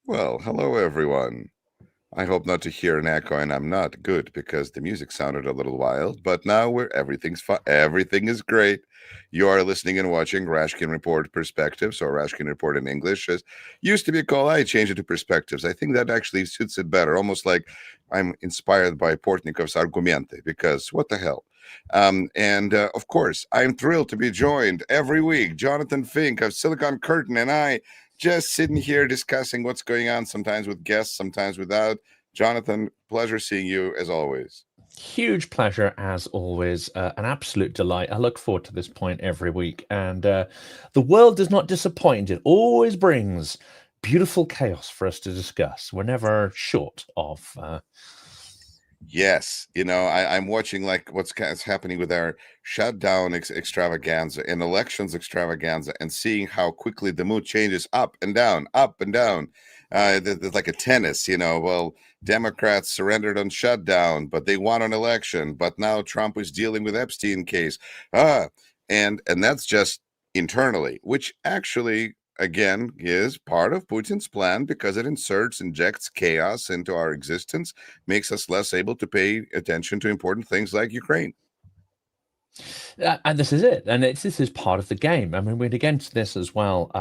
Well, hello everyone. I hope not to hear an echo, and I'm not good because the music sounded a little wild, but now everything's fine. Everything is great. You are listening and watching Rashkin Report Perspectives, or Rashkin Report in English. As used to be called, I changed it to Perspectives. I think that actually suits it better, almost like I'm inspired by Portnikov's Argumente, because what the hell? And of course, I'm thrilled to be joined every week. Jonathan Fink of Silicon Curtain and I just sitting here discussing what's going on, sometimes with guests, sometimes without. Jonathan, pleasure seeing you as always. Huge pleasure as always. An absolute delight. I look forward to this point every week. And the world does not disappoint. It always brings beautiful chaos for us to discuss. We're never short of. Yes, I'm watching like what's happening with our shutdown extravaganza and elections extravaganza, and seeing how quickly the mood changes up and down, up and down. There's like a tennis, well, Democrats surrendered on shutdown, but they won an election. But now Trump is dealing with Epstein case. And that's just internally, which actually again is part of Putin's plan, because it injects chaos into our existence, makes us less able to pay attention to important things like Ukraine. And this is it. And this is part of the game. I mean, we're against this as well,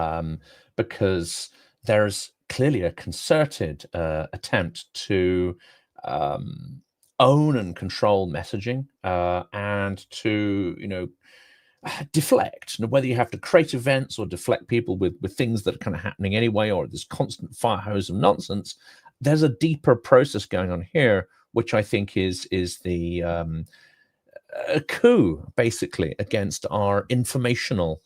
because there's clearly a concerted attempt to own and control messaging, and to, deflect. Whether you have to create events or deflect people with things that are kind of happening anyway, or this constant fire hose of nonsense, there's a deeper process going on here, which I think is the a coup basically against our informational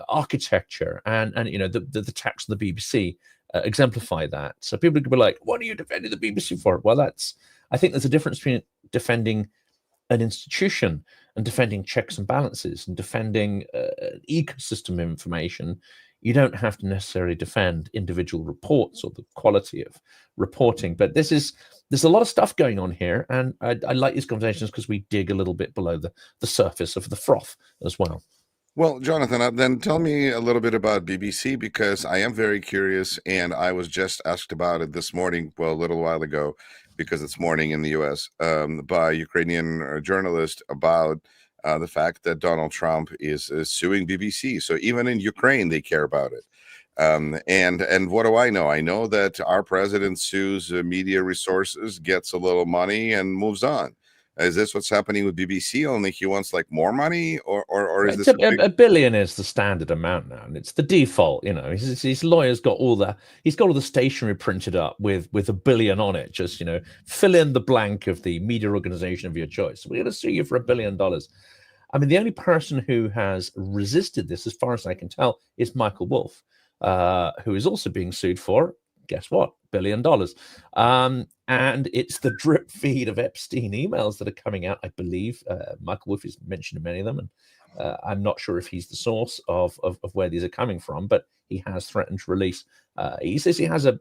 architecture, and the tax on the BBC exemplify that. So people could be like, what are you defending the BBC for? Well, I think there's a difference between defending an institution and defending checks and balances and defending ecosystem information. You don't have to necessarily defend individual reports or the quality of reporting. But there's a lot of stuff going on here, and I like these conversations because we dig a little bit below the surface of the froth as well. Well, Jonathan, then tell me a little bit about BBC, because I am very curious, and I was just asked about it this morning, well, a little while ago, because it's morning in the U.S., by a Ukrainian journalist about the fact that Donald Trump is suing BBC. So even in Ukraine, they care about it. And what do I know? I know that our president sues media resources, gets a little money, and moves on. Is this what's happening with BBC? Only he wants like more money, or is this A billion is the standard amount now, and it's the default. His lawyer's got he's got all the stationery printed up with $1 billion on it. Just fill in the blank of the media organization of your choice. We're going to sue you for $1 billion. I mean, the only person who has resisted this, as far as I can tell, is Michael Wolff, who is also being sued for, guess what, $1 billion. And it's the drip feed of Epstein emails that are coming out, I believe. Michael Wolff has mentioned many of them, and I'm not sure if he's the source of where these are coming from, but he has threatened to release. He says he has a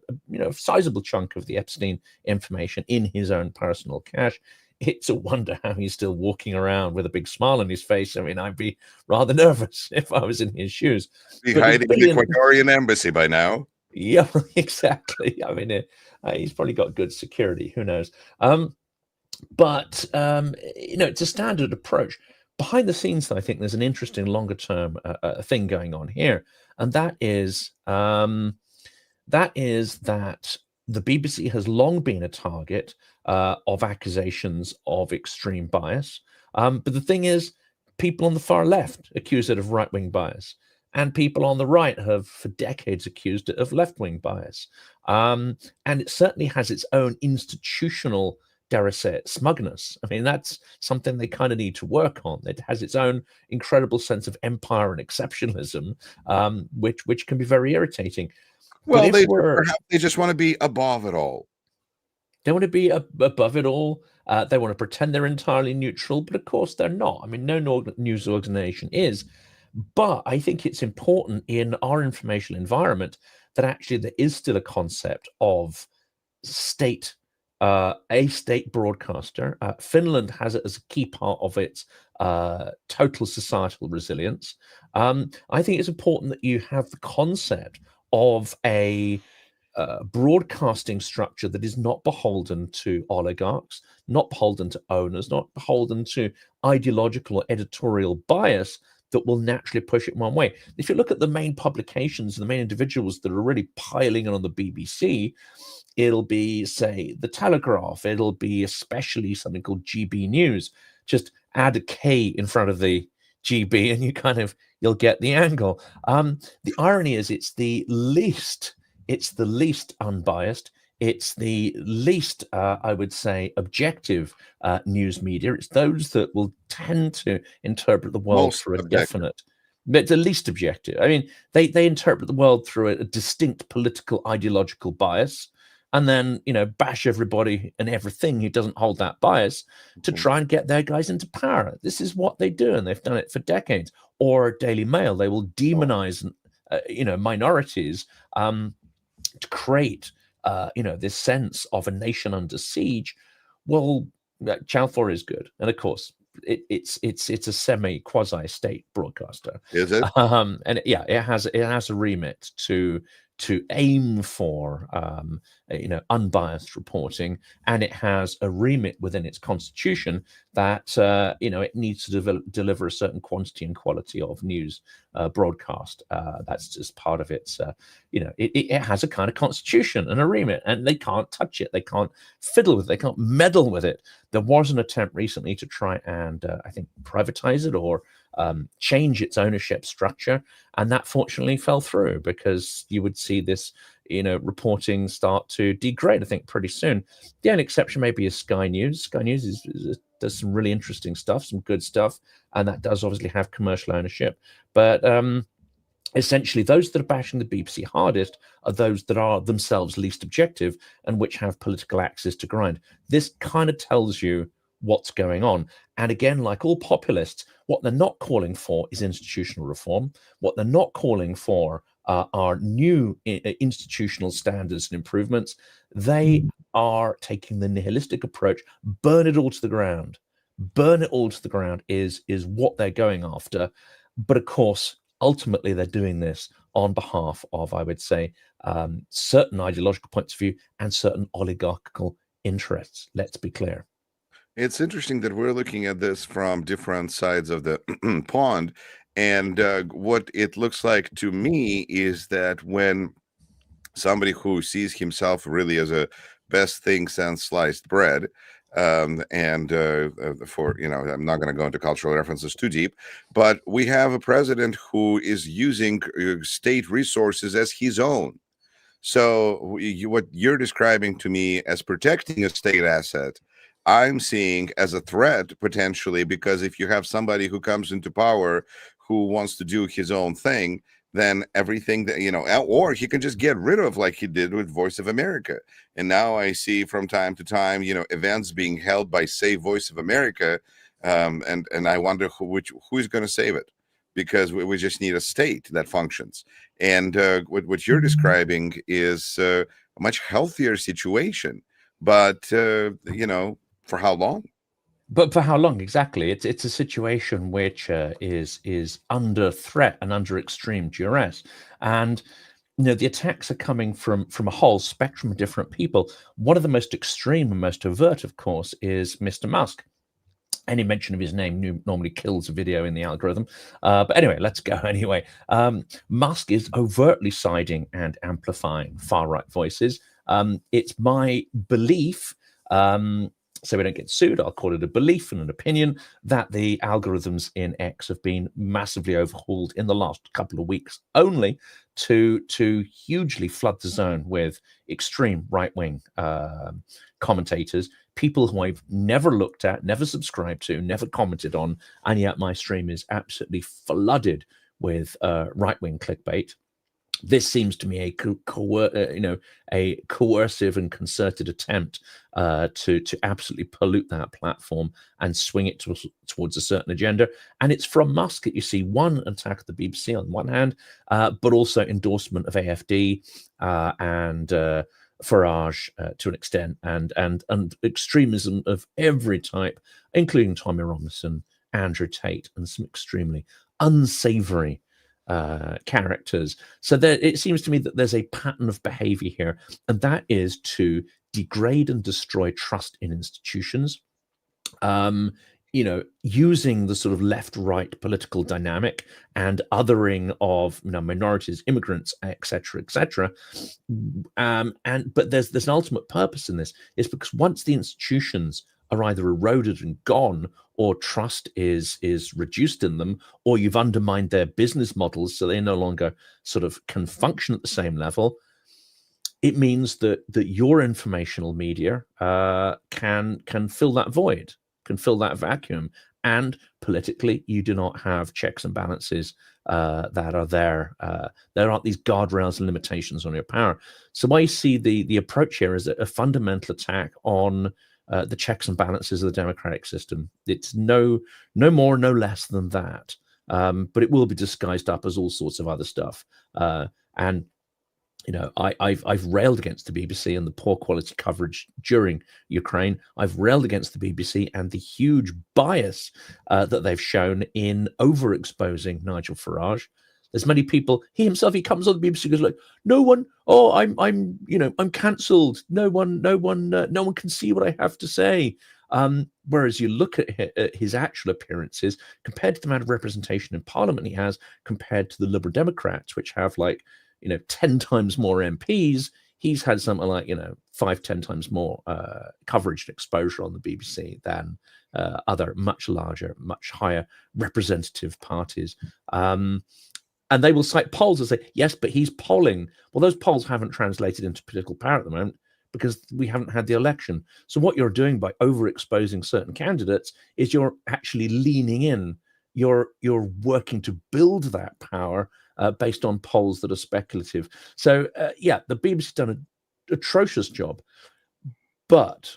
sizable chunk of the Epstein information in his own personal cache. It's a wonder how he's still walking around with a big smile on his face. I mean, I'd be rather nervous if I was in his shoes. Be hiding in the Ecuadorian embassy by now? Yeah, exactly. I mean, he's probably got good security. Who knows? But it's a standard approach. Behind the scenes, I think there's an interesting longer-term thing going on here, and that is that the BBC has long been a target of accusations of extreme bias. But the thing is, people on the far left accuse it of right-wing bias, and people on the right have for decades accused it of left-wing bias. And it certainly has its own institutional, dare I say it, smugness. I mean, that's something they kind of need to work on. It has its own incredible sense of empire and exceptionalism, which can be very irritating. Well, they just want to be above it all. They want to be above it all. They want to pretend they're entirely neutral, but of course they're not. I mean, no news organization is. But I think it's important in our informational environment that actually there is still a concept of state, a state broadcaster. Finland has it as a key part of its total societal resilience. I think it's important that you have the concept of a broadcasting structure that is not beholden to oligarchs, not beholden to owners, not beholden to ideological or editorial bias that will naturally push it one way. If you look at the main publications, the main individuals that are really piling in on the BBC, it'll be, say, the Telegraph, it'll be especially something called GB News. Just add a K in front of the GB and you'll get the angle. The irony is it's the least unbiased, it's the least, I would say, objective news media. It's those that will tend to interpret the world Most through a objective. definite, but the least objective. I mean, they interpret the world through a distinct political ideological bias, and then bash everybody and everything who doesn't hold that bias to try and get their guys into power. This is what they do, and they've done it for decades. Or Daily Mail, they will demonize minorities to create this sense of a nation under siege. Well, Channel 4 is good, and of course it's a semi quasi state broadcaster. Is it? And yeah, it has a remit to aim for unbiased reporting, and it has a remit within its constitution that it needs to deliver a certain quantity and quality of news broadcast. That's just part of its it has a kind of constitution and a remit, and they can't touch it, they can't fiddle with it, they can't meddle with it. There was an attempt recently to try and I think privatize it or change its ownership structure, and that fortunately fell through, because you would see this reporting start to degrade, I think, pretty soon. The only exception maybe is Sky News. Sky News does some really interesting stuff, some good stuff, and that does obviously have commercial ownership. But essentially, those that are bashing the BBC hardest are those that are themselves least objective and which have political axes to grind. This kind of tells you what's going on. And again, like all populists, what they're not calling for is institutional reform. What they're not calling for are new institutional standards and improvements. They are taking the nihilistic approach: burn it all to the ground. Burn it all to the ground is what they're going after. But of course, ultimately, they're doing this on behalf of, I would say, certain ideological points of view and certain oligarchical interests. Let's be clear. It's interesting that we're looking at this from different sides of the pond. And what it looks like to me is that when somebody who sees himself really as a best thing since sliced bread, I'm not going to go into cultural references too deep, but we have a president who is using state resources as his own. So what you're describing to me as protecting a state asset, I'm seeing as a threat potentially, because if you have somebody who comes into power who wants to do his own thing, then everything that, or he can just get rid of, like he did with Voice of America. And now I see from time to time, events being held by, say, Voice of America. And I wonder who's going to save it, because we just need a state that functions. And what you're describing is a much healthier situation. But, for how long? But for how long exactly? It's a situation which is under threat and under extreme duress, and the attacks are coming from a whole spectrum of different people. One of the most extreme and most overt, of course, is Mr. Musk. Any mention of his name normally kills a video in the algorithm. But anyway, let's go anyway. Musk is overtly siding and amplifying far-right voices. It's my belief, so we don't get sued, I'll call it a belief and an opinion, that the algorithms in X have been massively overhauled in the last couple of weeks only to hugely flood the zone with extreme right-wing commentators, people who I've never looked at, never subscribed to, never commented on, and yet my stream is absolutely flooded with right-wing clickbait. This seems to me a coercive and concerted attempt to absolutely pollute that platform and swing it towards a certain agenda. And it's from Musk that you see one attack of the BBC on one hand, but also endorsement of AFD and Farage to an extent, and extremism of every type, including Tommy Robinson, Andrew Tate, and some extremely unsavory characters. So it seems to me that there's a pattern of behavior here, and that is to degrade and destroy trust in institutions. Using the sort of left-right political dynamic and othering of minorities, immigrants, etc., etc. But there's an ultimate purpose in this, is because once the institutions are either eroded and gone, or trust is reduced in them, or you've undermined their business models so they no longer sort of can function at the same level, it means that your informational media can fill that void, can fill that vacuum, and politically you do not have checks and balances that are there. There aren't these guardrails and limitations on your power. So I see the approach here as a fundamental attack on the checks and balances of the democratic system. It's no more, no less than that. But it will be disguised up as all sorts of other stuff. And I've railed against the BBC and the poor quality coverage during Ukraine. I've railed against the BBC and the huge bias that they've shown in overexposing Nigel Farage. There's many people. He himself, he comes on the BBC and goes like, "No one. Oh, I'm cancelled. No one can see what I have to say." Whereas you look at his actual appearances compared to the amount of representation in Parliament he has, compared to the Liberal Democrats, which have 10 times more MPs, he's had something like 5-10 times more coverage and exposure on the BBC than other much larger, much higher representative parties. And they will cite polls and say, yes, but he's polling. Well, those polls haven't translated into political power at the moment because we haven't had the election. So what you're doing by overexposing certain candidates is you're actually leaning in. You're working to build that power based on polls that are speculative. So the BBC's done an atrocious job, but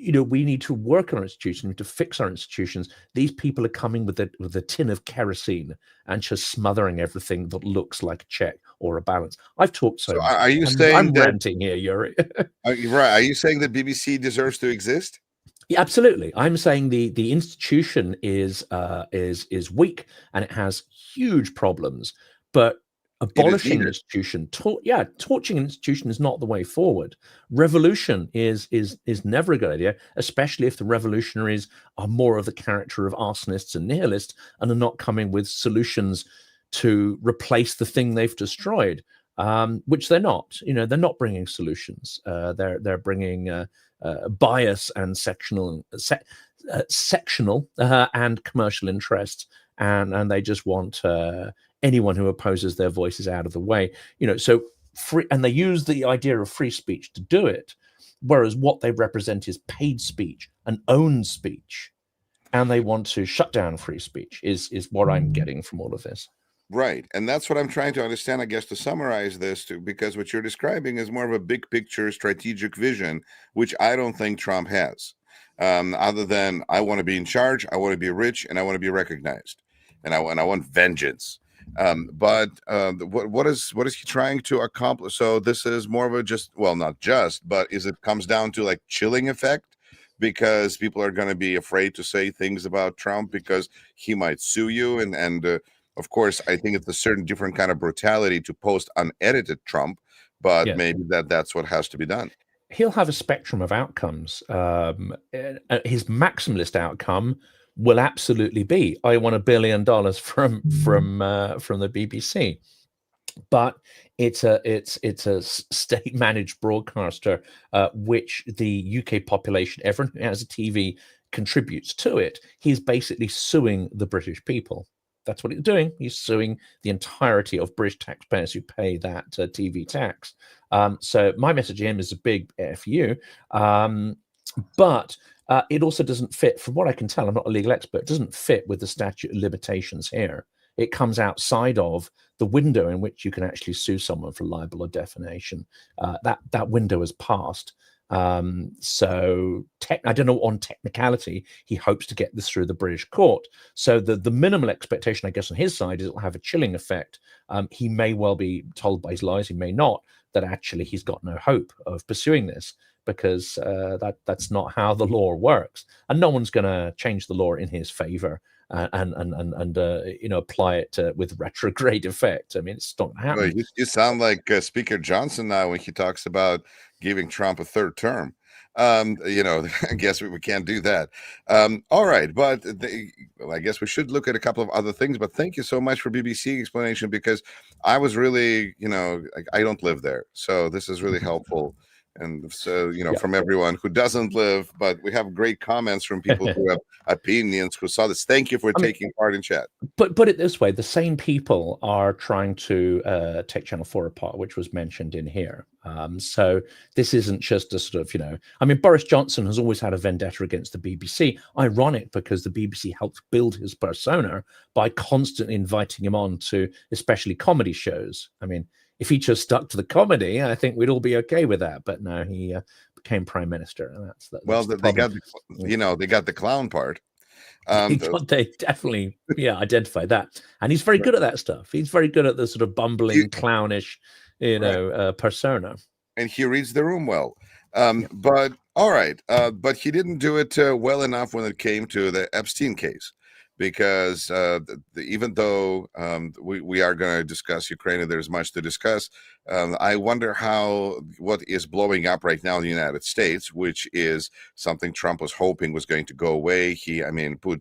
we need to work on our institutions, we need to fix our institutions. These people are coming with a tin of kerosene and just smothering everything that looks like a check or a balance. I've talked so much. Are you saying I'm ranting here, Yuri? Right. Are you saying that BBC deserves to exist? Yeah, absolutely. I'm saying the institution is weak and it has huge problems, but abolishing an institution, torching an institution is not the way forward. Revolution is never a good idea, especially if the revolutionaries are more of the character of arsonists and nihilists and are not coming with solutions to replace the thing they've destroyed, which they're not. They're not bringing solutions. They're bringing bias and sectional and commercial interests, and they just want anyone who opposes their voices out of the way. So free, and they use the idea of free speech to do it, whereas what they represent is paid speech and owned speech, and they want to shut down free speech. Is what I'm getting from all of this. Right. And that's what I'm trying to understand, I guess, to summarize this too, because what you're describing is more of a big picture strategic vision, which I don't think Trump has. Other than, I want to be in charge, I want to be rich, and I want to be recognized, and I want vengeance. But what is he trying to accomplish? So this is more of a not just, but it comes down to like chilling effect, because people are going to be afraid to say things about Trump because he might sue you, and of course, I think it's a certain different kind of brutality to post unedited Trump, but maybe that's what has to be done. He'll have a spectrum of outcomes. His maximalist outcome will absolutely be, I want $1 billion from the BBC. But it's a state managed broadcaster, which the UK population, everyone who has a TV contributes to it. He's basically suing the British people. That's what he's doing. He's suing the entirety of British taxpayers who pay that TV tax. So my message to him is a big F you. But it also doesn't fit, from what I can tell, I'm not a legal expert, it doesn't fit with the statute of limitations here. It comes outside of the window in which you can actually sue someone for libel or defamation. That window has passed. So I don't know, on technicality, he hopes to get this through the British court. So the minimal expectation, I guess, on his side is it'll have a chilling effect. He may well be told by his lawyers, he may not, that actually he's got no hope of pursuing this, because that's not how the law works. And no one's going to change the law in his favor. and apply it with retrograde effect. I mean, it's not going to Well, happen. you sound like Speaker Johnson now when he talks about giving Trump a third term. I guess we can't do that. All right, but well, I guess we should look at a couple of other things. But thank you so much for BBC explanation, because I was really, I don't live there, so this is really helpful. And so, from everyone who doesn't live, but we have great comments from people who have opinions, who saw this. Thank you for taking part in chat. But put it this way, the same people are trying to take Channel 4 apart, which was mentioned in here. So this isn't just a sort of, I mean, Boris Johnson has always had a vendetta against the BBC. Ironic, because the BBC helped build his persona by constantly inviting him on to especially comedy shows. I mean, if he just stuck to the comedy, I think we'd all be okay with that. But no, he became prime minister. And that's they got they got the clown part. They definitely identify that, and he's very good at that stuff. He's very good at the sort of bumbling, clownish, persona, and he reads the room well. But all right, but he didn't do it well enough when it came to the Epstein case, because even though we are going to discuss Ukraine and there's much to discuss, I wonder what is blowing up right now in the United States, which is something Trump was hoping was going to go away. He, put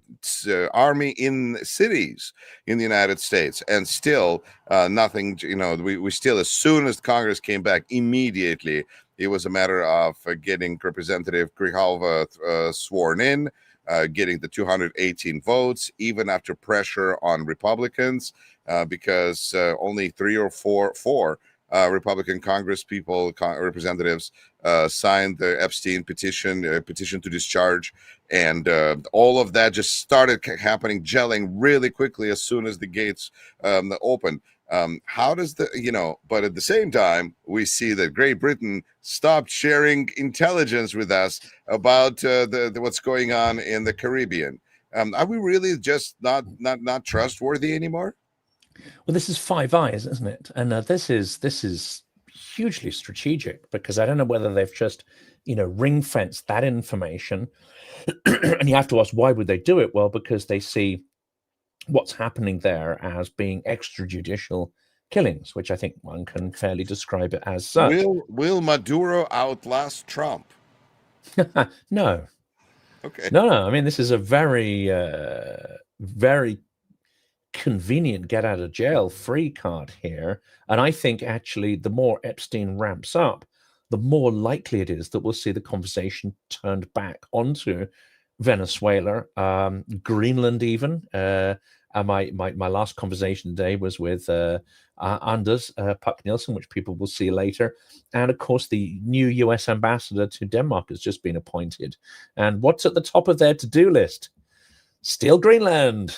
army in cities in the United States, and still nothing. We still, as soon as Congress came back, immediately it was a matter of getting Representative Grijalva sworn in. Getting the 218 votes, even after pressure on Republicans, because only 3 or 4 Republican representatives signed the Epstein petition to discharge, and all of that just started happening, gelling really quickly as soon as the gates opened. How does but at the same time, we see that Great Britain stopped sharing intelligence with us about what's going on in the Caribbean. Are we really just not trustworthy anymore? Well, this is Five Eyes, isn't it? And this is hugely strategic, because I don't know whether they've just ring fenced that information. And you have to ask, why would they do it? Well, because they see what's happening there as being extrajudicial killings, which I think one can fairly describe it as such. Will Maduro outlast Trump? No. Okay. No. I mean, this is a very, very convenient get out of jail free card here. And I think actually the more Epstein ramps up, the more likely it is that we'll see the conversation turned back onto Venezuela, Greenland even. My last conversation today was with Anders Puck Nielsen, which people will see later. And of course, the new US ambassador to Denmark has just been appointed. And what's at the top of their to-do list? Steal Greenland.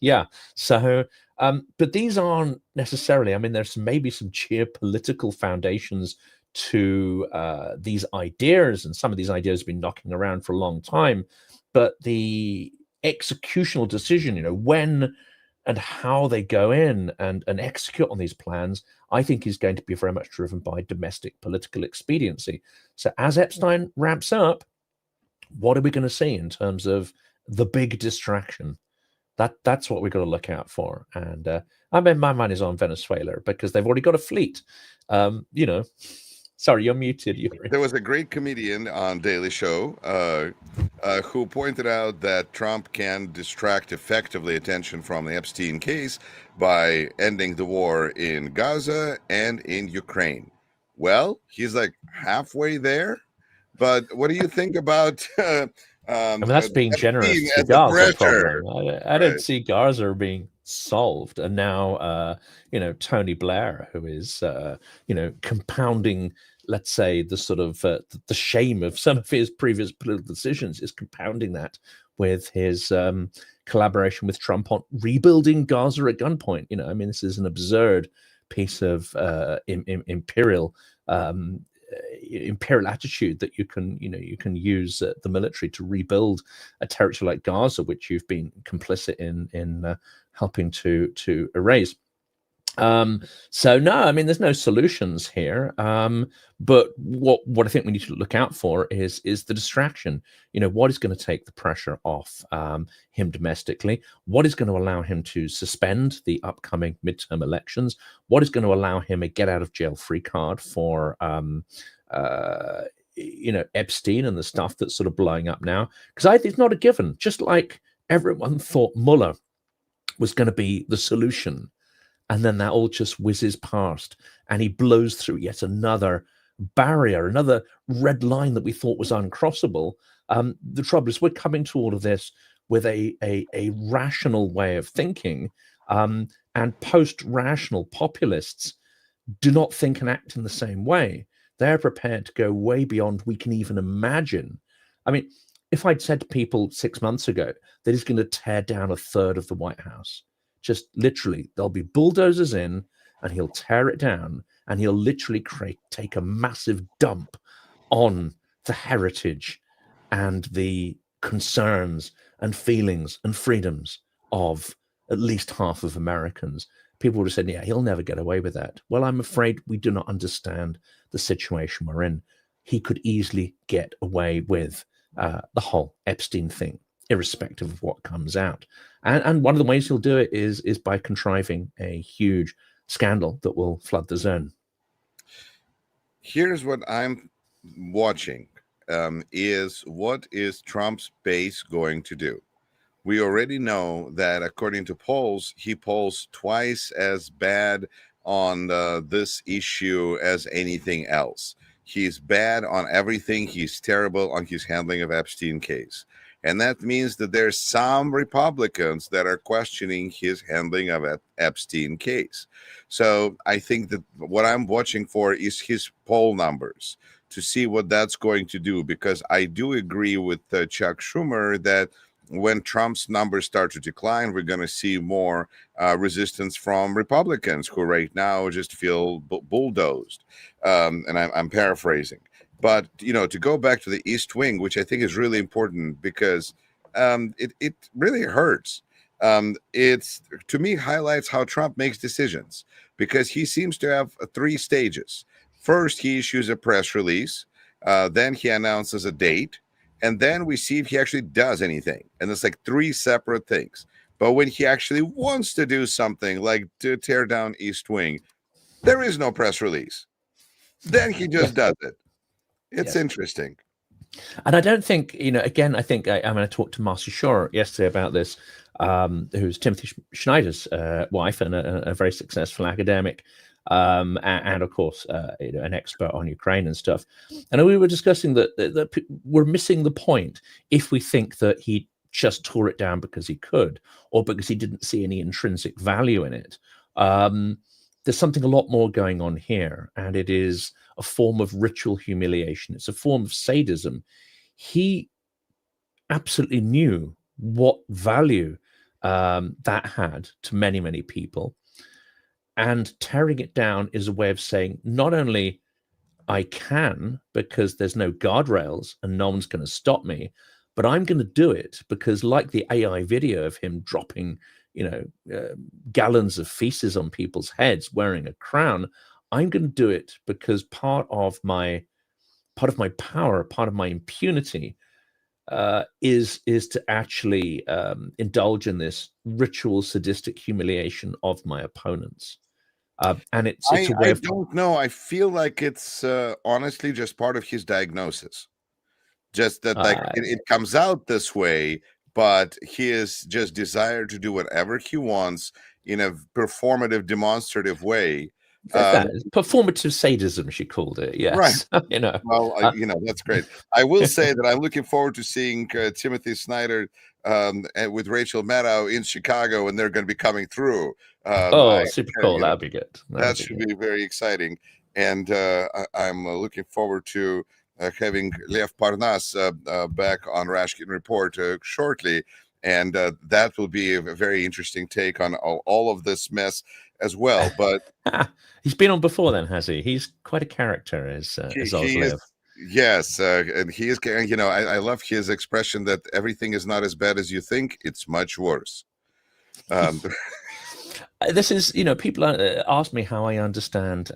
Yeah. So, but these aren't necessarily, there's maybe some geopolitical foundations to these ideas, and some of these ideas have been knocking around for a long time. But the executional decision, when and how they go in and execute on these plans, I think is going to be very much driven by domestic political expediency. So as Epstein ramps up, what are we going to see in terms of the big distraction? That's what we've got to look out for. And my mind is on Venezuela, because they've already got a fleet. Sorry, you're muted, Yuri. There was a great comedian on Daily Show who pointed out that Trump can distract effectively attention from the Epstein case by ending the war in Gaza and in Ukraine. Well, he's like halfway there. But what do you think about... that's being generous to Gaza problem. I don't see Gaza being solved. And now, Tony Blair, who is, compounding, let's say, the sort of the shame of some of his previous political decisions, is compounding that with his collaboration with Trump on rebuilding Gaza at gunpoint. This is an absurd piece of imperial attitude that you can use the military to rebuild a territory like Gaza, which you've been complicit in helping to erase. So no, I mean, there's no solutions here. But what I think we need to look out for is the distraction. What is going to take the pressure off him domestically? What is going to allow him to suspend the upcoming midterm elections? What is going to allow him a get out of jail free card for Epstein and the stuff that's sort of blowing up now? Because it's not a given. Just like everyone thought Mueller was going to be the solution, and then that all just whizzes past and he blows through yet another barrier, another red line that we thought was uncrossable. The trouble is we're coming to all of this with a rational way of thinking, and post-rational populists do not think and act in the same way. They're prepared to go way beyond we can even imagine. I mean, if I'd said to people 6 months ago that he's going to tear down a third of the White House, just literally, there'll be bulldozers in and he'll tear it down and he'll literally take a massive dump on the heritage and the concerns and feelings and freedoms of at least half of Americans. People would have said, yeah, he'll never get away with that. Well, I'm afraid we do not understand the situation we're in. He could easily get away with the whole Epstein thing, irrespective of what comes out. And one of the ways he'll do it is by contriving a huge scandal that will flood the zone. Here's what I'm watching, is what is Trump's base going to do? We already know that according to polls, he polls twice as bad on this issue as anything else. He's bad on everything. He's terrible on his handling of Epstein case. And that means that there's some Republicans that are questioning his handling of Epstein case. So I think that what I'm watching for is his poll numbers to see what that's going to do, because I do agree with Chuck Schumer that when Trump's numbers start to decline, we're going to see more resistance from Republicans who right now just feel bulldozed. And I'm paraphrasing. But, to go back to the East Wing, which I think is really important because it really hurts. It's, to me, highlights how Trump makes decisions, because he seems to have 3 stages. First, he issues a press release. Then he announces a date. And then we see if he actually does anything. And it's like 3 separate things. But when he actually wants to do something like to tear down East Wing, there is no press release. Then he just does it. It's interesting. And I don't think, again, I think I talked to Marcy Shore yesterday about this, who's Timothy Schneider's wife and a very successful academic, and of course, an expert on Ukraine and stuff. And we were discussing that we're missing the point if we think that he just tore it down because he could, or because he didn't see any intrinsic value in it. There's something a lot more going on here, and it is a form of ritual humiliation. It's a form of sadism. He absolutely knew what value that had to many, many people. And tearing it down is a way of saying, not only I can, because there's no guardrails and no one's going to stop me, but I'm going to do it because, like the AI video of him dropping, gallons of feces on people's heads wearing a crown, I'm going to do it because part of my power, part of my impunity, is to actually indulge in this ritual, sadistic humiliation of my opponents. And it's a way I don't know. I feel like it's honestly just part of his diagnosis. Just that, it comes out this way, but his just desire to do whatever he wants in a performative, demonstrative way. Performative sadism, she called it. Yes, right. Well, that's great. I will say that I'm looking forward to seeing Timothy Snyder with Rachel Maddow in Chicago, and they're going to be coming through. Super cool. That'd be good. That should be very exciting, and I'm looking forward to having Lev Parnas back on Rashkin Report shortly. And that will be a very interesting take on all of this mess as well. But he's been on before then, has he? He's quite a character as Lev. Yes, and he is. I love his expression that everything is not as bad as you think; it's much worse. This is, people ask me how I understand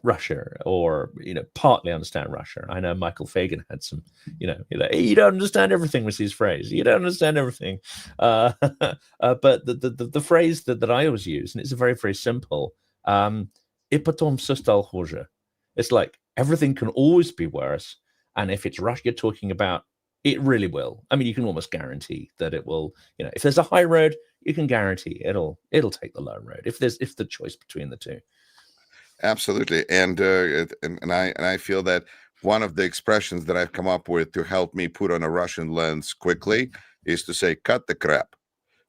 Russia, or partly understand Russia. I know Michael Fagan had some, you don't understand everything was his phrase. You don't understand everything, but the phrase that I always use, and it's very, very simple. И потом всё стало хуже. It's like everything can always be worse, and if it's Russia you're talking about, it really will. I mean, you can almost guarantee that it will. If there's a high road, you can guarantee it'll take the low road if the choice between the two. Absolutely, and I feel that one of the expressions that I've come up with to help me put on a Russian lens quickly is to say "cut the crap,"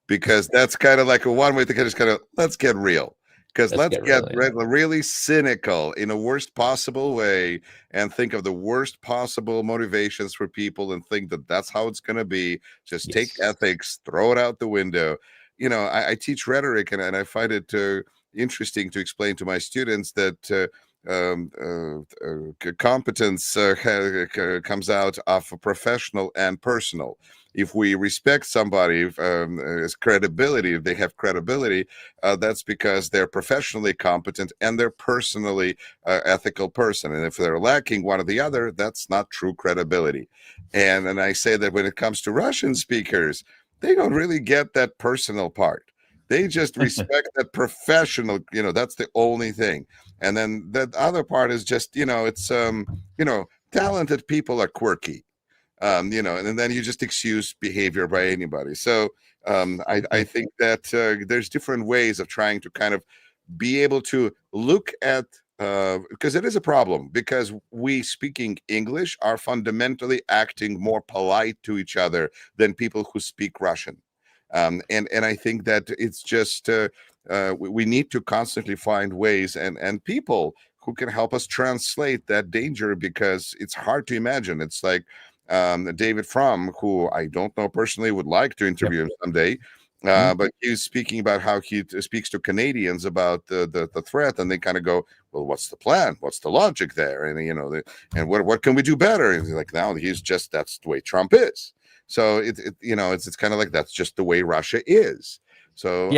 because that's kind of like a one way to just kind of let's get real. Because let's get really cynical in a worst possible way and think of the worst possible motivations for people and think that that's how it's going to be. Just take ethics, throw it out the window. I teach rhetoric, and I find it interesting to explain to my students that competence comes out of professional and personal. If we respect somebody as credibility, if they have credibility, that's because they're professionally competent and they're personally ethical person. And if they're lacking one or the other, that's not true credibility. And I say that when it comes to Russian speakers, they don't really get that personal part. They just respect that professional, that's the only thing. And then that other part is just, it's, talented people are quirky. And then you just excuse behavior by anybody. So I think that there's different ways of trying to kind of be able to look at, because it is a problem, because we speaking English are fundamentally acting more polite to each other than people who speak Russian. And I think that it's just we need to constantly find ways and people who can help us translate that danger, because it's hard to imagine. It's like David Fromm, who I don't know personally, would like to interview him someday. But he's speaking about how he speaks to Canadians about the threat, and they kind of go, "Well, what's the plan? What's the logic there?" And and what can we do better? And he's like, "No, that's the way Trump is." So it's kind of like that's just the way Russia is. So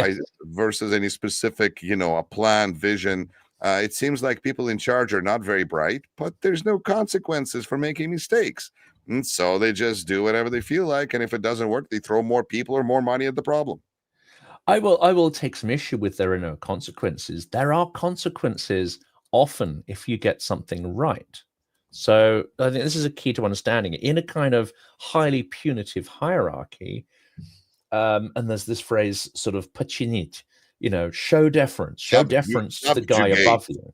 versus any specific, a plan, vision. It seems like people in charge are not very bright, but there's no consequences for making mistakes. And so they just do whatever they feel like. And if it doesn't work, they throw more people or more money at the problem. I will take some issue with there are no consequences. There are consequences often if you get something right. So I think this is a key to understanding it. In a kind of highly punitive hierarchy, and there's this phrase sort of починить, show deference. Show deference to the guy above you.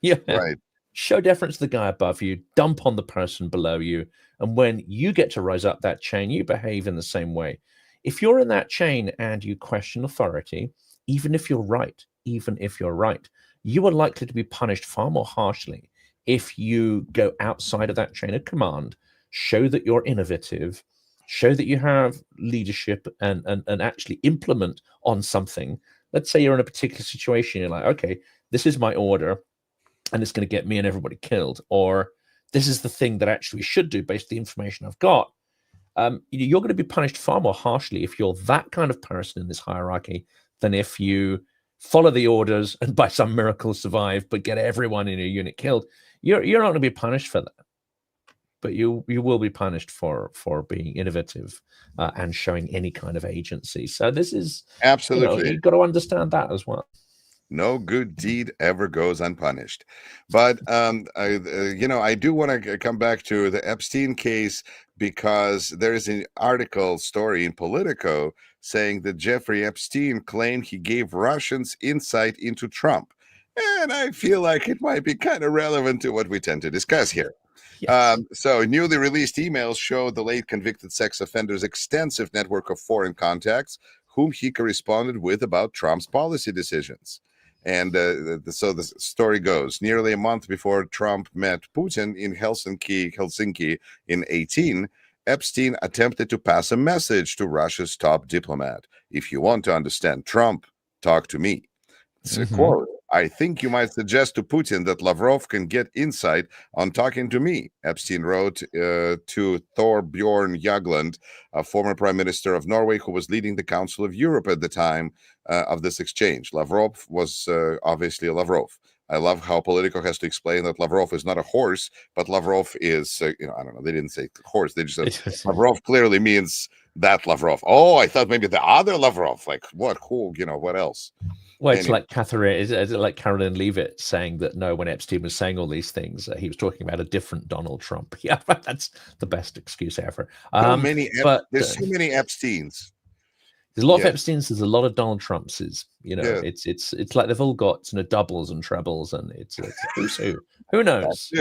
Yeah. Right. Show deference to the guy above you, dump on the person below you. And when you get to rise up that chain, you behave in the same way. If you're in that chain and you question authority, even if you're right, you are likely to be punished far more harshly if you go outside of that chain of command, show that you're innovative, show that you have leadership and actually implement on something. Let's say you're in a particular situation, you're like, okay, this is my order and it's going to get me and everybody killed, or this is the thing that actually we should do based on the information I've got. You're going to be punished far more harshly if you're that kind of person in this hierarchy than if you follow the orders and by some miracle survive but get everyone in your unit killed. You're not going to be punished for that, but you will be punished for being innovative and showing any kind of agency. So this is absolutely, you've got to understand that as well. No good deed ever goes unpunished. But I do want to come back to the Epstein case, because there's an article story in Politico saying that Jeffrey Epstein claimed he gave Russians insight into Trump. And I feel like it might be kind of relevant to what we tend to discuss here. Yes. So newly released emails show the late convicted sex offender's extensive network of foreign contacts, whom he corresponded with about Trump's policy decisions. And so the story goes, nearly a month before Trump met Putin in Helsinki in 2018, Epstein attempted to pass a message to Russia's top diplomat. If you want to understand Trump, talk to me. It's a quote. I think you might suggest to Putin that Lavrov can get insight on talking to me, Epstein wrote to Thorbjorn Jagland, a former prime minister of Norway who was leading the Council of Europe at the time of this exchange. Lavrov was obviously a Lavrov. I love how Politico has to explain that Lavrov is not a horse, but Lavrov is, I don't know, they didn't say horse. They just said Lavrov clearly means that Lavrov. Oh, I thought maybe the other Lavrov. Like what? Who? What else? Well, it's like Catherine. Is it like Carolyn Leavitt saying that no, when Epstein was saying all these things, he was talking about a different Donald Trump. Yeah, that's the best excuse ever. There's so many Epsteins. There's a lot of Epsteins. There's a lot of Donald Trumps. It's like they've all got doubles and trebles, and it's who's who. Who knows?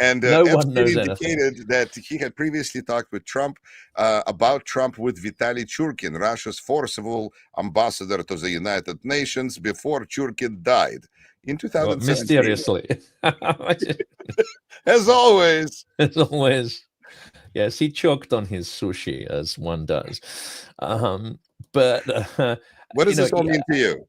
And no Epstein one knows indicated anything. that he had previously talked with Trump about Trump with Vitaly Churkin, Russia's forcible ambassador to the United Nations, before Churkin died in 2017. Mysteriously. As always. As always. Yes, he choked on his sushi, as one does. But what does this all mean to you?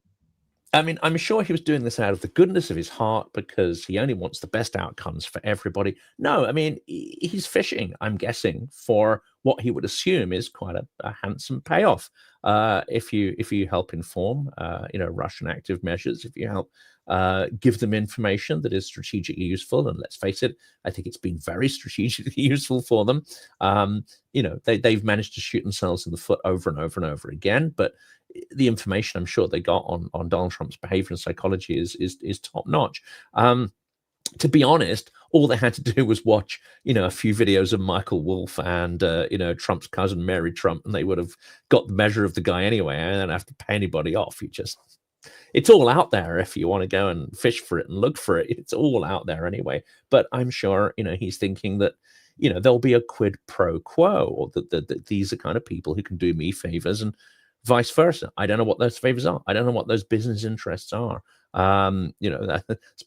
I mean, I'm sure he was doing this out of the goodness of his heart because he only wants the best outcomes for everybody. No, I mean, he's fishing, I'm guessing, for what he would assume is quite a handsome payoff. If you help inform, Russian active measures, if you help give them information that is strategically useful, and let's face it, I think it's been very strategically useful for them. They've managed to shoot themselves in the foot over and over and over again, but the information I'm sure they got on Donald Trump's behavior and psychology is top notch. To be honest, all they had to do was watch, a few videos of Michael Wolff and, Trump's cousin, Mary Trump, and they would have got the measure of the guy anyway. I don't have to pay anybody off. It's all out there if you want to go and fish for it and look for it. It's all out there anyway. But I'm sure, he's thinking that, there'll be a quid pro quo, or that these are kind of people who can do me favors and vice versa. I don't know what those favors are. I don't know what those business interests are. There's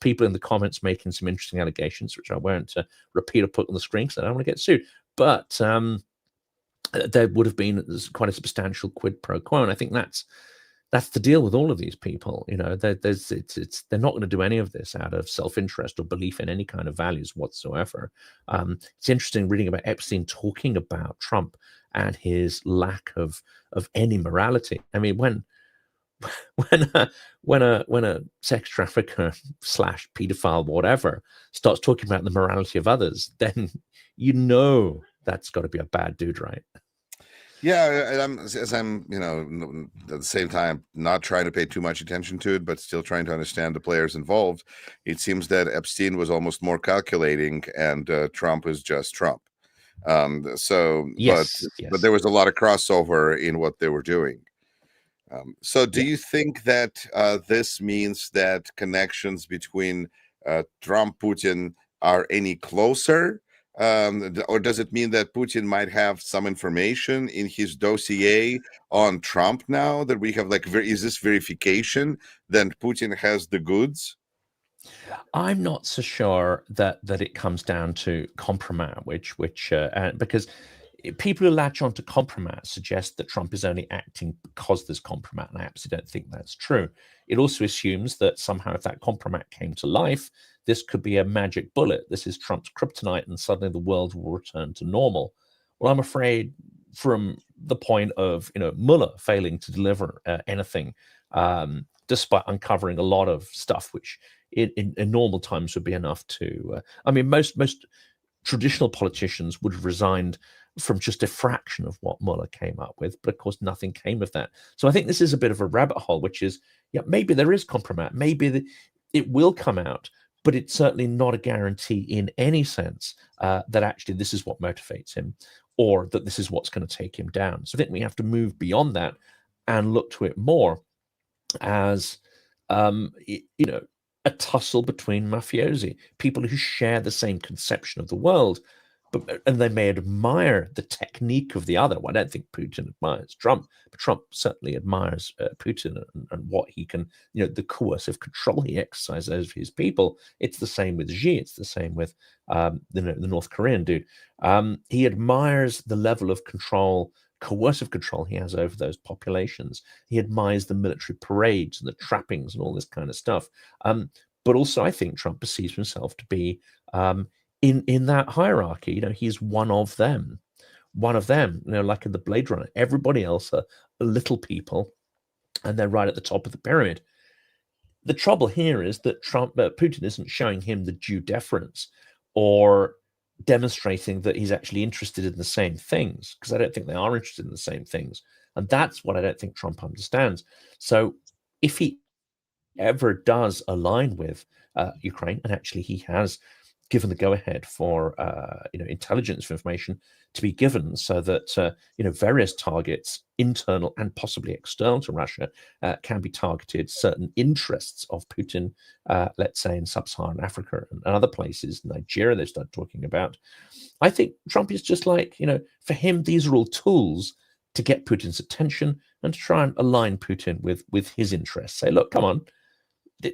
people in the comments making some interesting allegations, which I won't repeat or put on the screen because I don't want to get sued. But there would have been quite a substantial quid pro quo, and I think that's the deal with all of these people. They're not going to do any of this out of self-interest or belief in any kind of values whatsoever. It's interesting reading about Epstein talking about Trump and his lack of any morality. I mean, when a sex trafficker / pedophile, whatever, starts talking about the morality of others, then that's got to be a bad dude, right? Yeah, I'm at the same time not trying to pay too much attention to it, but still trying to understand the players involved. It seems that Epstein was almost more calculating, and Trump is just Trump. But there was a lot of crossover in what they were doing. So do you think that this means that connections between Trump, Putin are any closer? Or does it mean that Putin might have some information in his dossier on Trump now that we have, is this verification that Putin has the goods? I'm not so sure that it comes down to compromat, because people who latch on to compromat suggest that Trump is only acting because there's compromat, and I absolutely don't think that's true. It also assumes that somehow if that compromat came to life, this could be a magic bullet. This is Trump's kryptonite, and suddenly the world will return to normal. Well, I'm afraid from the point of Mueller failing to deliver anything, despite uncovering a lot of stuff which in normal times would be enough to. Most traditional politicians would have resigned from just a fraction of what Mueller came up with, but of course nothing came of that. So I think this is a bit of a rabbit hole, which is, maybe there is compromat, maybe it will come out, but it's certainly not a guarantee in any sense that actually this is what motivates him, or that this is what's going to take him down. So I think we have to move beyond that and look to it more as, a tussle between mafiosi, people who share the same conception of the world, and they may admire the technique of the other. Well, I don't think Putin admires Trump, but Trump certainly admires Putin and what he can, the coercive control he exercises over his people. It's the same with Xi. It's the same with the North Korean dude. He admires the level of control coercive control he has over those populations. He admires the military parades and the trappings and all this kind of stuff. But also, I think Trump perceives himself to be in that hierarchy. You know, he's one of them. One of them, you know, like in the Blade Runner. Everybody else are little people, and they're right at the top of the pyramid. The trouble here is that Putin isn't showing him the due deference or demonstrating that he's actually interested in the same things, because I don't think they are interested in the same things. And that's what I don't think Trump understands. So if he ever does align with Ukraine, and actually he has given the go-ahead for intelligence information to be given, so that various targets, internal and possibly external to Russia, can be targeted. Certain interests of Putin, let's say in sub-Saharan Africa and other places, Nigeria, they start talking about. I think Trump is just like, for him, these are all tools to get Putin's attention and to try and align Putin with his interests. Say, look, come on,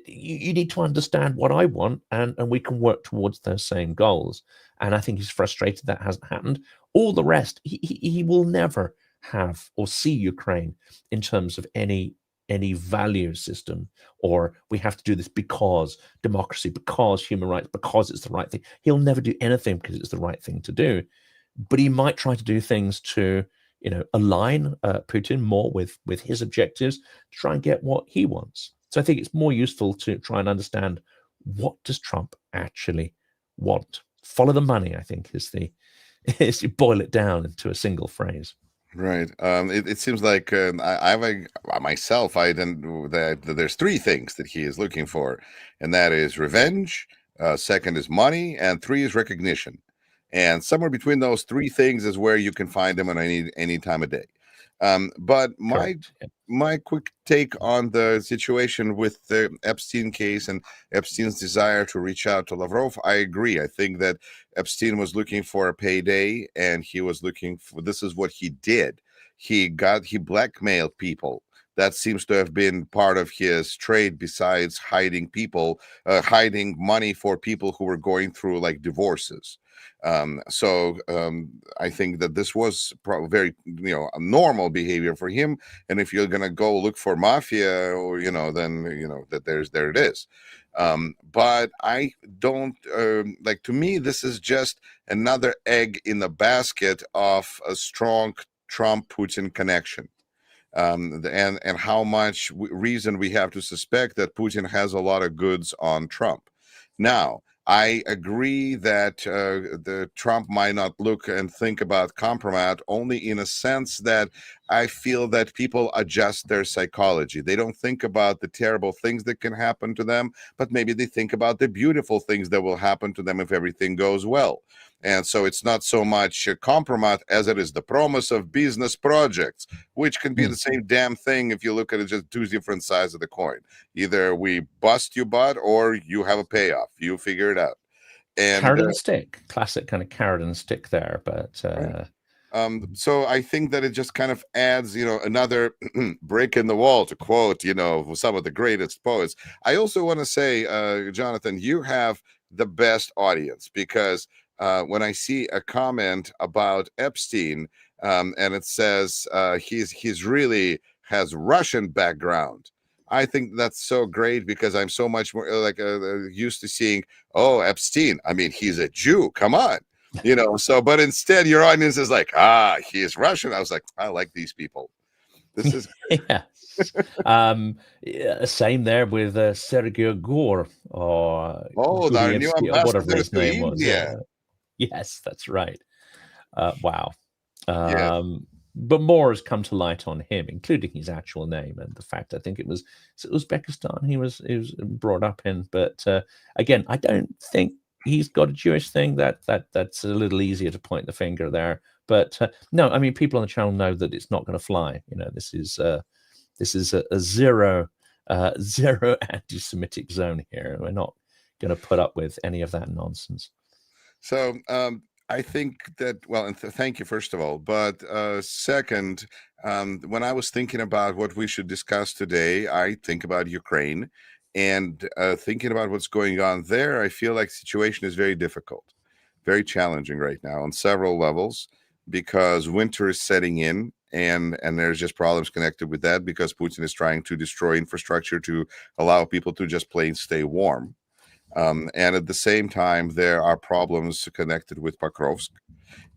you need to understand what I want, and we can work towards those same goals. And I think he's frustrated that hasn't happened. All the rest, he will never have or see Ukraine in terms of any value system, or we have to do this because democracy, because human rights, because it's the right thing. He'll never do anything because it's the right thing to do. But he might try to do things to align Putin more with his objectives, to try and get what he wants. So I think it's more useful to try and understand, what does Trump actually want? Follow the money, I think, is you boil it down into a single phrase. Right. It seems like there's three things that he is looking for, and that is revenge, second is money, and three is recognition. And somewhere between those three things is where you can find him on any time of day. But my quick take on the situation with the Epstein case and Epstein's desire to reach out to Lavrov, I agree. I think that Epstein was looking for a payday, and he was looking for, this is what he did. He blackmailed people. That seems to have been part of his trade, besides hiding money for people who were going through like divorces. So I think that this was probably very, a normal behavior for him. And if you're going to go look for mafia, or, then, that there it is. But I don't to me, this is just another egg in the basket of a strong Trump-Putin connection. And how much reason we have to suspect that Putin has a lot of goods on Trump. Now, I agree that the Trump might not look and think about compromise, only in a sense that I feel that people adjust their psychology. They don't think about the terrible things that can happen to them, but maybe they think about the beautiful things that will happen to them if everything goes well. And so it's not so much a compromise as it is the promise of business projects, which can be the same damn thing if you look at it, just two different sides of the coin. Either we bust your butt or you have a payoff. You figure it out. And carrot and stick, classic kind of carrot and stick there. But right. So I think that it just kind of adds, another brick in the wall, to quote, some of the greatest poets. I also want to say, Jonathan, you have the best audience, because when I see a comment about Epstein, and it says he's really has Russian background, I think that's so great, because I'm so much more used to seeing, oh, Epstein, I mean, he's a Jew, come on. So, but instead your audience is like, he is Russian. I was like, I like these people. This is yeah. Same there with Sergei Gore, or our new ambassador his name was. Yeah. Yes, that's right. Wow. Yeah. But more has come to light on him, including his actual name and the fact, I think it was Uzbekistan he was brought up in. But again, I don't think he's got a Jewish thing. That's a little easier to point the finger there. But no, I mean, people on the channel know that it's not going to fly. This is a zero anti-Semitic zone here. We're not going to put up with any of that nonsense. So I think that, well, and thank you, first of all. But second, when I was thinking about what we should discuss today, I think about Ukraine. And thinking about what's going on there, I feel like the situation is very difficult, very challenging right now on several levels. because winter is setting in, and there's just problems connected with that because Putin is trying to destroy infrastructure to allow people to just plain stay warm. And at the same time, there are problems connected with Pokrovsk.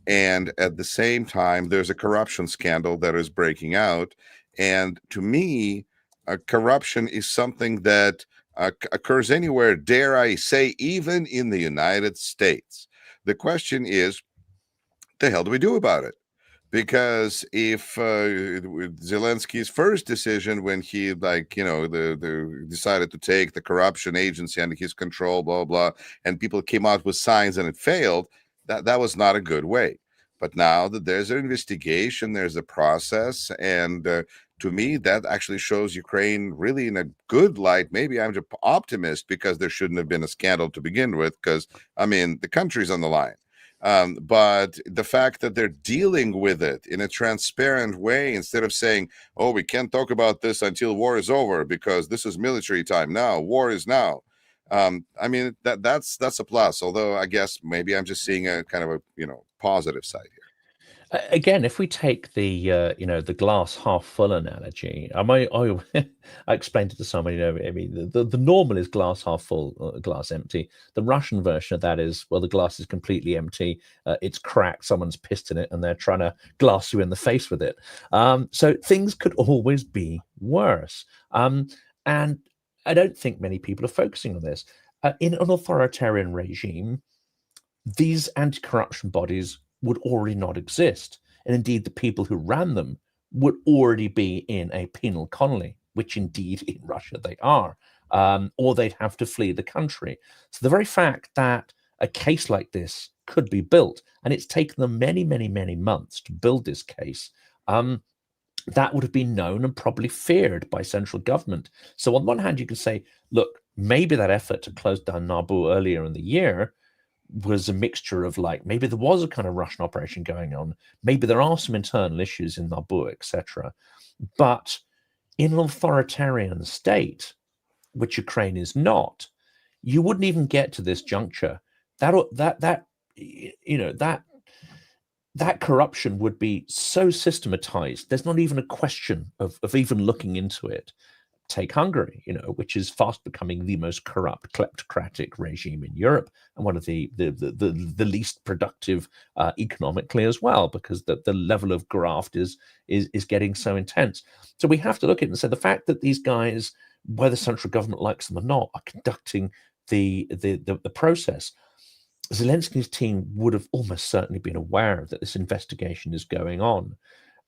And at the same time, there's a corruption scandal that is breaking out. And to me, corruption is something that occurs anywhere, dare I say, even in the United States. The question is, the hell do we do about it? Because if Zelensky's first decision when he decided to take the corruption agency under his control, blah blah, and people came out with signs and it failed, that was not a good way. But now that there's an investigation, there's a process, and to me that actually shows Ukraine really in a good light. Maybe I'm just optimist because there shouldn't have been a scandal to begin with, because I mean the country's on the line. But the fact that they're dealing with it in a transparent way, instead of saying, oh, we can't talk about this until war is over because this is military time now, war is now. I mean, that's a plus, although I guess maybe I'm just seeing a kind of a positive side here. Again, if we take the the glass half full analogy, I explained it to somebody. I mean, the normal is glass half full, glass empty. The Russian version of that is, well, the glass is completely empty. It's cracked. Someone's pissed in it, and they're trying to glass you in the face with it. So things could always be worse. And I don't think many people are focusing on this. In an authoritarian regime, these anti-corruption bodies would already not exist. And indeed, the people who ran them would already be in a penal colony, which indeed in Russia they are, or they'd have to flee the country. So the very fact that a case like this could be built, and it's taken them many, many, many months to build this case, that would have been known and probably feared by central government. So on one hand, you can say, look, maybe that effort to close down Nabu earlier in the year was a mixture of, like, maybe there was a kind of Russian operation going on, maybe there are some internal issues in Nabu, etc. But in an authoritarian state, which Ukraine is not, you wouldn't even get to this juncture. That corruption would be so systematized. There's not even a question of even looking into it. Take Hungary, which is fast becoming the most corrupt, kleptocratic regime in Europe, and one of the least productive economically as well, because the level of graft is getting so intense. So we have to look at it and say the fact that these guys, whether central government likes them or not, are conducting the process. Zelensky's team would have almost certainly been aware that this investigation is going on.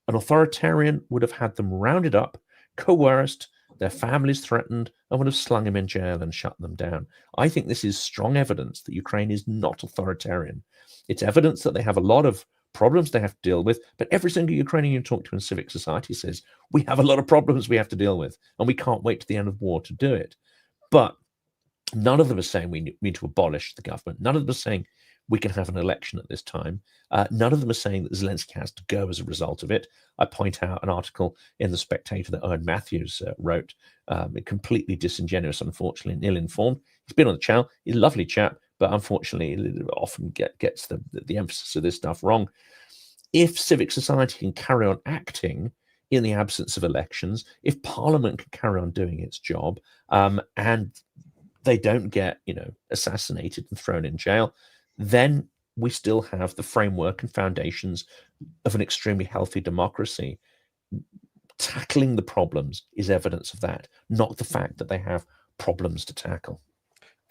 An authoritarian would have had them rounded up, coerced, their families threatened, and would have slung him in jail and shut them down. I think this is strong evidence that Ukraine is not authoritarian. It's evidence that they have a lot of problems they have to deal with, but every single Ukrainian you talk to in civic society says, we have a lot of problems we have to deal with, and we can't wait to the end of war to do it. But none of them are saying we need to abolish the government. None of them are saying we can have an election at this time. None of them are saying that Zelensky has to go as a result of it. I point out an article in The Spectator that Owen Matthews wrote, completely disingenuous, unfortunately, and ill-informed. He's been on the channel. He's a lovely chap, but unfortunately, it often gets the emphasis of this stuff wrong. If civic society can carry on acting in the absence of elections, if Parliament can carry on doing its job, and they don't get, assassinated and thrown in jail, then we still have the framework and foundations of an extremely healthy democracy. Tackling the problems is evidence of that, not the fact that they have problems to tackle.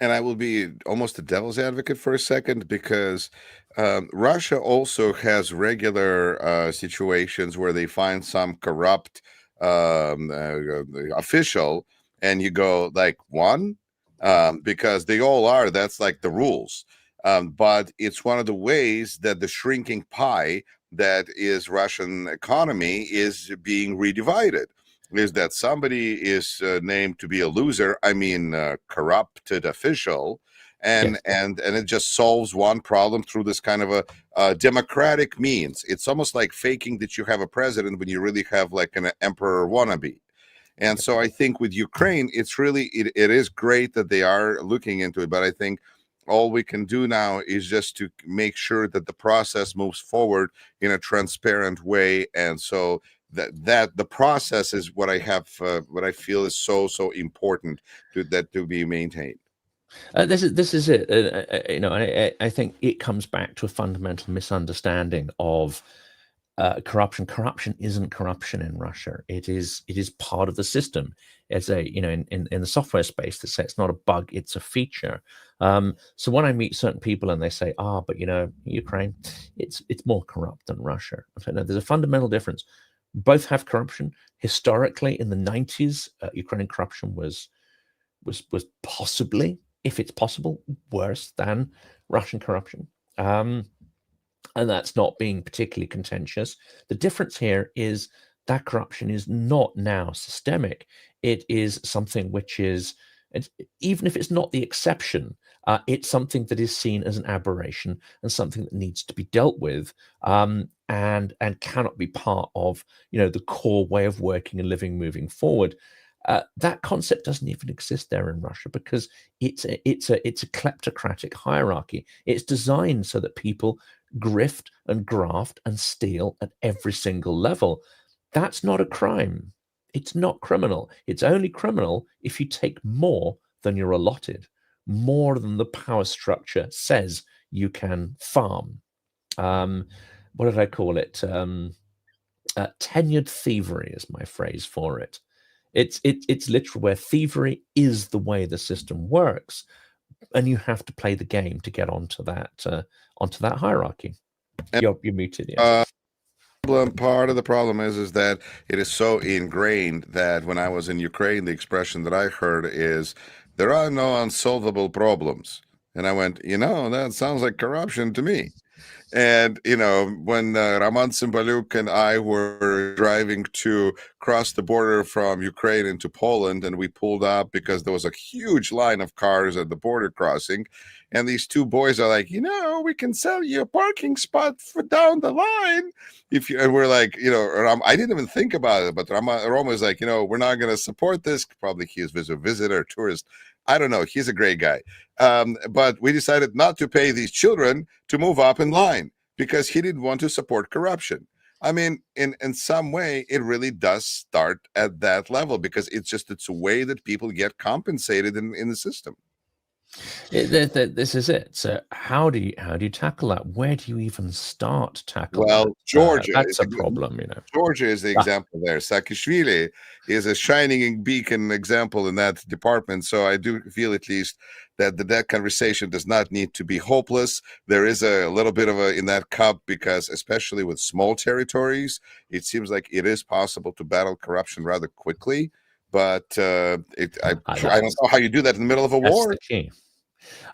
And I will be almost a devil's advocate for a second, because Russia also has regular situations where they find some corrupt official, and you go like, one, because they all are. That's like the rules. But it's one of the ways that the shrinking pie that is Russian economy is being redivided, is that somebody is named to be a loser, corrupted official, and it just solves one problem through this kind of a democratic means. It's almost like faking that you have a president when you really have like an emperor wannabe. And so I think with Ukraine, it's really, it is great that they are looking into it, but I think all we can do now is just to make sure that the process moves forward in a transparent way. And so that the process is what I have, what I feel is so important to be maintained. This is it. I think it comes back to a fundamental misunderstanding of corruption. Corruption isn't corruption in Russia. It is part of the system. It's in the software space, they say it's not a bug, it's a feature. So when I meet certain people and they say, but Ukraine, it's more corrupt than Russia. I say, no, there's a fundamental difference. Both have corruption. Historically, in the 90s, Ukrainian corruption was possibly, if it's possible, worse than Russian corruption. And that's not being particularly contentious. The difference here is that corruption is not now systemic. It is something which is, even if it's not the exception, it's something that is seen as an aberration and something that needs to be dealt with, and cannot be part of the core way of working and living moving forward. That concept doesn't even exist there in Russia because it's a kleptocratic hierarchy. It's designed so that people grift and graft and steal at every single level. That's not a crime. It's not criminal. It's only criminal if you take more than you're allotted, more than the power structure says you can farm. What did I call it? Tenured thievery is my phrase for it. It's literally where thievery is the way the system works, and you have to play the game to get onto that hierarchy. You're muted. Yes. Part of the problem is that it is so ingrained that when I was in Ukraine, the expression that I heard is, there are no unsolvable problems. And I went, that sounds like corruption to me. And, when Roman Cymbaluk and I were driving to cross the border from Ukraine into Poland, and we pulled up because there was a huge line of cars at the border crossing. And these two boys are like, we can sell you a parking spot for down the line. And we're like, I didn't even think about it, but Roma was like, we're not going to support this. Probably he is a visitor, tourist. I don't know. He's a great guy. But we decided not to pay these children to move up in line because he didn't want to support corruption. I mean, in some way, it really does start at that level because it's a way that people get compensated in the system. This is it. So how do you tackle that? Where do you even start tackling? Well, Georgia, that's a problem. Georgia is the example there. Saakashvili is a shining beacon example in that department. So I do feel at least that conversation does not need to be hopeless. There is a little bit of in that cup because especially with small territories, it seems like it is possible to battle corruption rather quickly. But I don't know how you do that in the middle of a war. The key.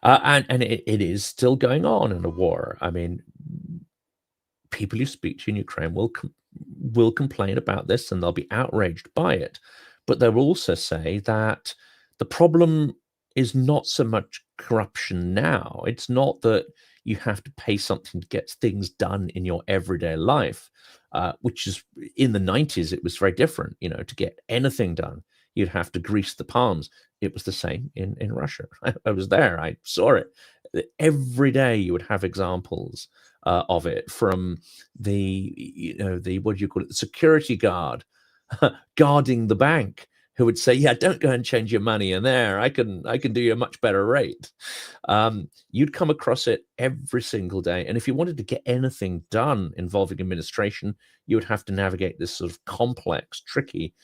And it is still going on in a war. I mean, people you speak to in Ukraine will complain about this and they'll be outraged by it. But they will also say that the problem is not so much corruption now. It's not that you have to pay something to get things done in your everyday life, which is in the 90s, it was very different. To get anything done, you'd have to grease the palms. It was the same in Russia. I was there. I saw it. Every day you would have examples of it, from the what do you call it, the security guard guarding the bank, who would say, yeah, don't go and change your money in there. I can do you a much better rate. You'd come across it every single day. And if you wanted to get anything done involving administration, you would have to navigate this sort of complex, tricky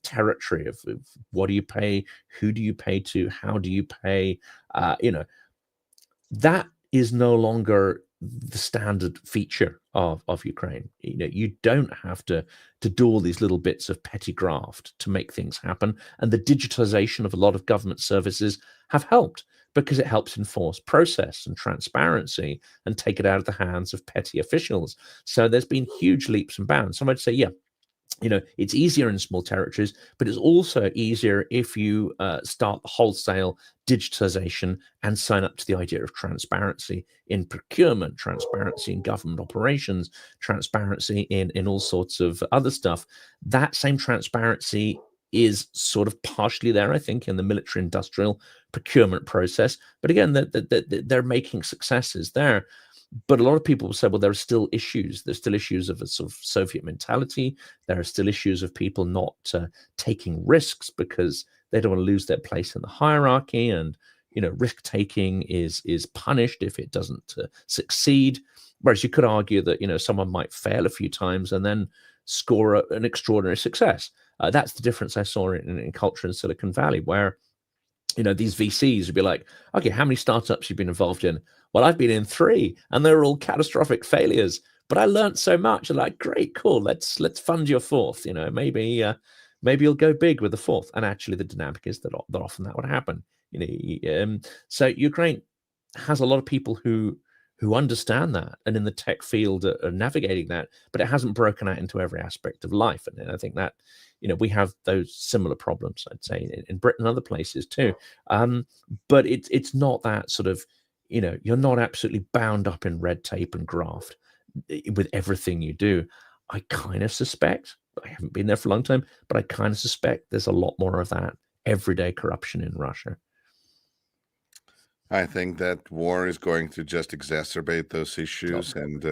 territory of what do you pay, who do you pay to, how do you pay? That is no longer the standard feature of Ukraine. You don't have to do all these little bits of petty graft to make things happen. And the digitalization of a lot of government services have helped, because it helps enforce process and transparency and take it out of the hands of petty officials. So there's been huge leaps and bounds. Some might say, yeah, it's easier in small territories, but it's also easier if you start the wholesale digitization and sign up to the idea of transparency in procurement, transparency in government operations, transparency in all sorts of other stuff. That same transparency is sort of partially there, I think, in the military-industrial procurement process. But again, they're making successes there. But a lot of people will say, well, there are still issues. There's still issues of a sort of Soviet mentality. There are still issues of people not taking risks because they don't want to lose their place in the hierarchy. And, you know, risk-taking is punished if it doesn't succeed. Whereas you could argue that, you know, someone might fail a few times and then score an extraordinary success. That's the difference I saw in culture in Silicon Valley, where, you know, these VCs would be like, okay, how many startups you've been involved in? Well, I've been in 3, and they're all catastrophic failures. But I learned so much. I'm like, great, cool. Let's fund your 4th. You know, maybe you'll go big with the 4th. And actually, the dynamic is that often that would happen. You know, so Ukraine has a lot of people who understand that, and in the tech field are navigating that. But it hasn't broken out into every aspect of life. And I think that, you know, we have those similar problems, I'd say, in Britain and other places too. But it's not that sort of, you know, you're not absolutely bound up in red tape and graft with everything you do. I kind of suspect, I haven't been there for a long time, but I kind of suspect there's a lot more of that everyday corruption in Russia. I think that war is going to just exacerbate those issues, and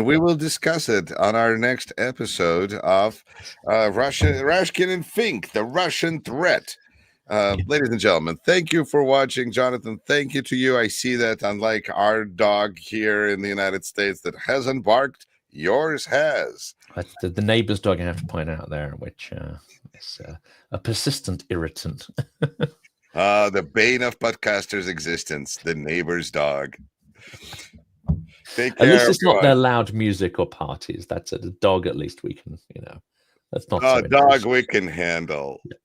we will discuss it on our next episode of Rashkin and Fink, the Russian threat. Ladies and gentlemen, thank you for watching. Jonathan, thank you to you. I see that unlike our dog here in the United States that hasn't barked, yours has. The neighbor's dog, I have to point out there, which is a persistent irritant. The bane of podcasters' existence, the neighbor's dog. Take care, at least it's everyone. not their loud music or parties. That's a dog. At least we can, you know, that's not. Oh, dog we can handle. Yeah.